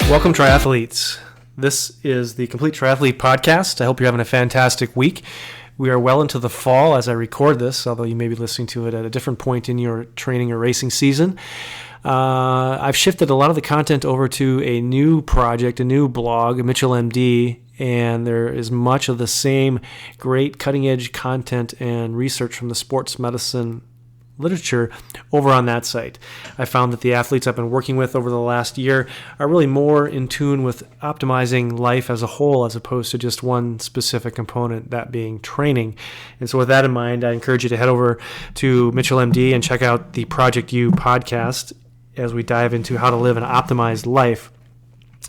Welcome, triathletes. This is the Complete Triathlete Podcast. I hope you're having a fantastic week. We are well into the fall as I record this, although you may be listening to it at a different point in your training or racing season. I've shifted a lot of the content over to a new project, a new blog, Mitchell MD, and there is much of the same great cutting-edge content and research from the sports medicine literature over on that site. I found that the athletes I've been working with over the last year are really more in tune with optimizing life as a whole as opposed to just one specific component, that being training. And so with that in mind, I encourage you to head over to Mitchell MD and check out the Project U podcast as we dive into how to live an optimized life.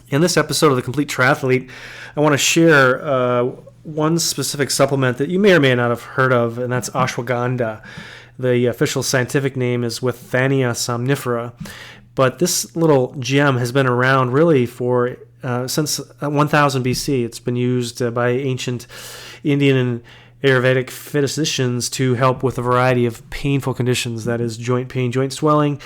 In this episode of The Complete Triathlete, I want to share one specific supplement that you may or may not have heard of, and that's ashwagandha. The official scientific name is Withania somnifera, but this little gem has been around really for since 1000 BC. It's been used by ancient Indian and Ayurvedic physicians to help with a variety of painful conditions, that is joint pain, joint swelling,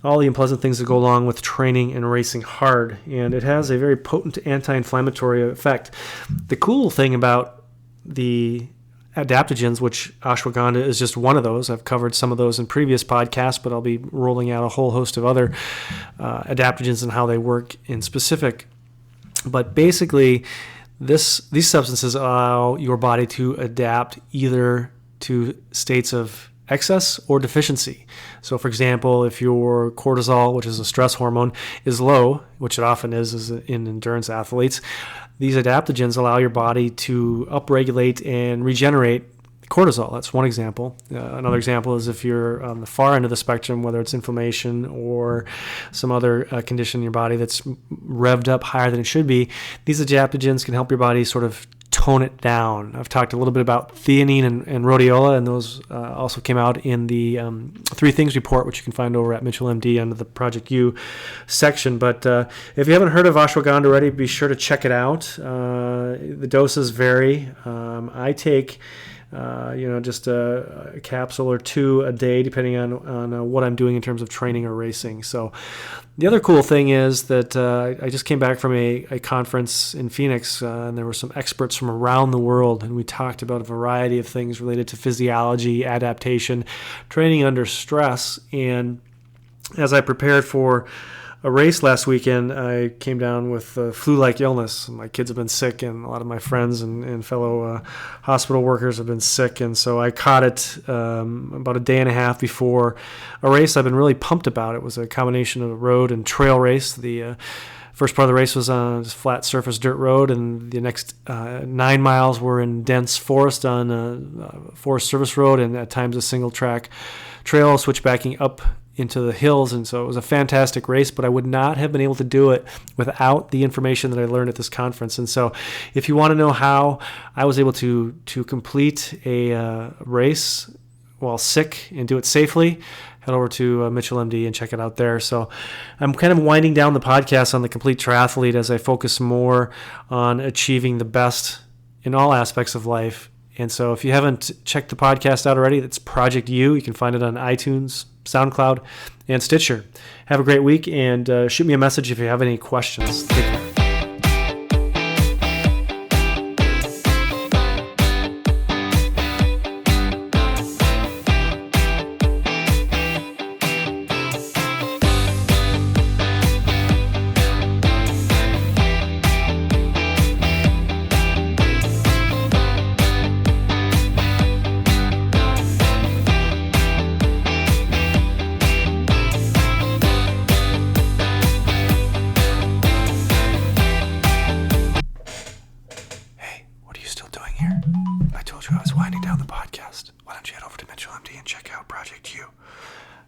all the unpleasant things that go along with training and racing hard. And it has a very potent anti-inflammatory effect. The cool thing about the adaptogens, which ashwagandha is just one of those. I've covered some of those in previous podcasts, but I'll be rolling out a whole host of other adaptogens and how they work in specific. But basically, these substances allow your body to adapt either to states of excess or deficiency. So, for example, if your cortisol, which is a stress hormone, is low, which it often is in endurance athletes, these adaptogens allow your body to upregulate and regenerate cortisol. That's one example. Another example is if you're on the far end of the spectrum, whether it's inflammation or some other condition in your body that's revved up higher than it should be, these adaptogens can help your body sort of tone it down. I've talked a little bit about theanine and rhodiola, and those also came out in the 3 Things report, which you can find over at Mitchell MD under the Project U section. But if you haven't heard of ashwagandha already, be sure to check it out. The doses vary. I take just a capsule or 2 a day, depending on what I'm doing in terms of training or racing. So the other cool thing is that I just came back from a conference in Phoenix, and there were some experts from around the world, and we talked about a variety of things related to physiology, adaptation, training under stress. And as I prepared for a race last weekend, I came down with flu-like illness. My kids have been sick, and a lot of my friends and fellow hospital workers have been sick, and so I caught it about a day and a half before a race I've been really pumped about. It was a combination of a road and trail race. The first part of the race was on a flat surface dirt road, and the next 9 miles were in dense forest on a Forest Service road, and at times a single track trail switchbacking up into the hills. And so it was a fantastic race, but I would not have been able to do it without the information that I learned at this conference. And so if you want to know how I was able to complete a race while sick and do it safely, head over to Mitchell MD and check it out there. So I'm kind of winding down the podcast on the Complete Triathlete as I focus more on achieving the best in all aspects of life. And so if you haven't checked the podcast out already, that's Project U. You can find it on iTunes, SoundCloud, and Stitcher. Have a great week, and shoot me a message if you have any questions. Take care.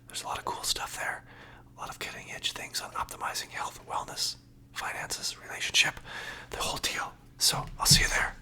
There's a lot of cool stuff there. A lot of cutting edge things on optimizing health, wellness, finances, relationship, the whole deal. So I'll see you there.